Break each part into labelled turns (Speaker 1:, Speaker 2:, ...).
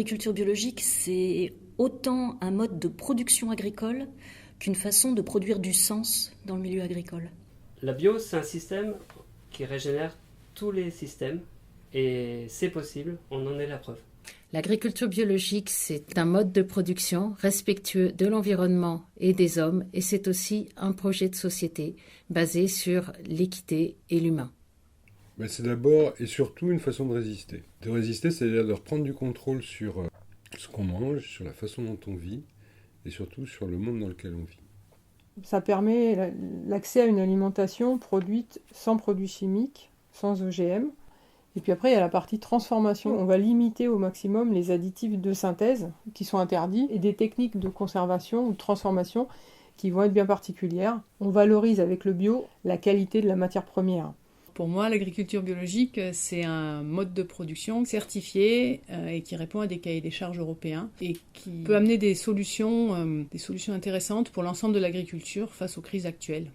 Speaker 1: l'agriculture biologique, c'est autant un mode de production agricole qu'une façon de produire du sens dans le milieu agricole.
Speaker 2: La bio, c'est un système qui régénère tous les systèmes et c'est possible, on en est la preuve.
Speaker 3: L'agriculture biologique, c'est un mode de production respectueux de l'environnement et des hommes, et c'est aussi un projet de société basé sur l'équité et l'humain.
Speaker 4: C'est d'abord et surtout une façon de résister. De résister, c'est-à-dire de reprendre du contrôle sur ce qu'on mange, sur la façon dont on vit, et surtout sur le monde dans lequel on vit.
Speaker 5: Ça permet l'accès à une alimentation produite sans produits chimiques, sans OGM. Et puis après, il y a la partie transformation. On va limiter au maximum les additifs de synthèse qui sont interdits et des techniques de conservation ou de transformation qui vont être bien particulières. On valorise avec le bio la qualité de la matière première.
Speaker 6: Pour moi, l'agriculture biologique, c'est un mode de production certifié et qui répond à des cahiers des charges européens et qui peut amener des solutions intéressantes pour l'ensemble de l'agriculture face aux crises actuelles.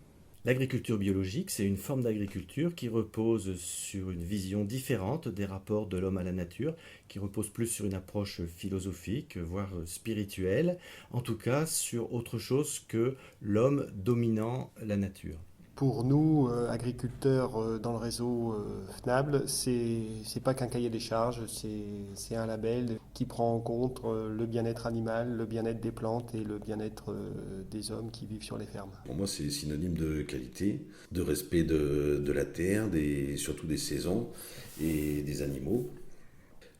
Speaker 7: L'agriculture biologique, c'est une forme d'agriculture qui repose sur une vision différente des rapports de l'homme à la nature, qui repose plus sur une approche philosophique, voire spirituelle, en tout cas sur autre chose que l'homme dominant la nature.
Speaker 8: Pour nous, agriculteurs dans le réseau FNABL, c'est pas qu'un cahier des charges, c'est un label qui prend en compte le bien-être animal, le bien-être des plantes et le bien-être des hommes qui vivent sur les fermes.
Speaker 9: Pour moi, c'est synonyme de qualité, de respect de la terre, surtout des saisons et des animaux.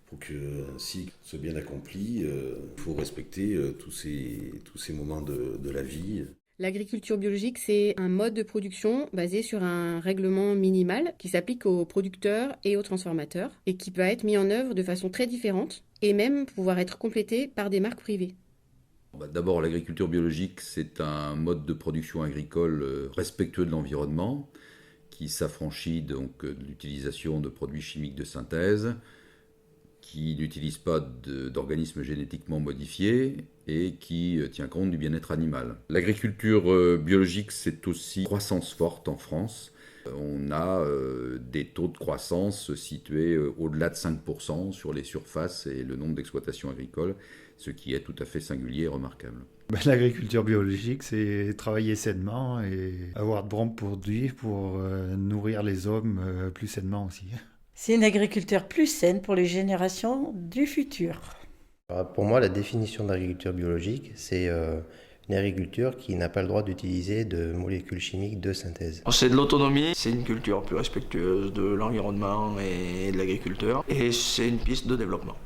Speaker 9: Pour qu'un cycle soit bien accompli, il faut respecter tous ces moments de la vie.
Speaker 10: L'agriculture biologique, c'est un mode de production basé sur un règlement minimal qui s'applique aux producteurs et aux transformateurs et qui peut être mis en œuvre de façon très différente et même pouvoir être complété par des marques privées.
Speaker 11: D'abord, l'agriculture biologique, c'est un mode de production agricole respectueux de l'environnement qui s'affranchit donc de l'utilisation de produits chimiques de synthèse, qui n'utilise pas d'organismes génétiquement modifiés et qui tient compte du bien-être animal. L'agriculture biologique, c'est aussi croissance forte en France. On a des taux de croissance situés au-delà de 5% sur les surfaces et le nombre d'exploitations agricoles, ce qui est tout à fait singulier et remarquable.
Speaker 12: L'agriculture biologique, c'est travailler sainement et avoir de bons produits pour nourrir les hommes plus sainement aussi.
Speaker 13: C'est une agriculture plus saine pour les générations du futur.
Speaker 14: Pour moi, la définition d'agriculture biologique, c'est une agriculture qui n'a pas le droit d'utiliser de molécules chimiques de synthèse.
Speaker 15: C'est de l'autonomie, c'est une culture plus respectueuse de l'environnement et de l'agriculteur, et c'est une piste de développement.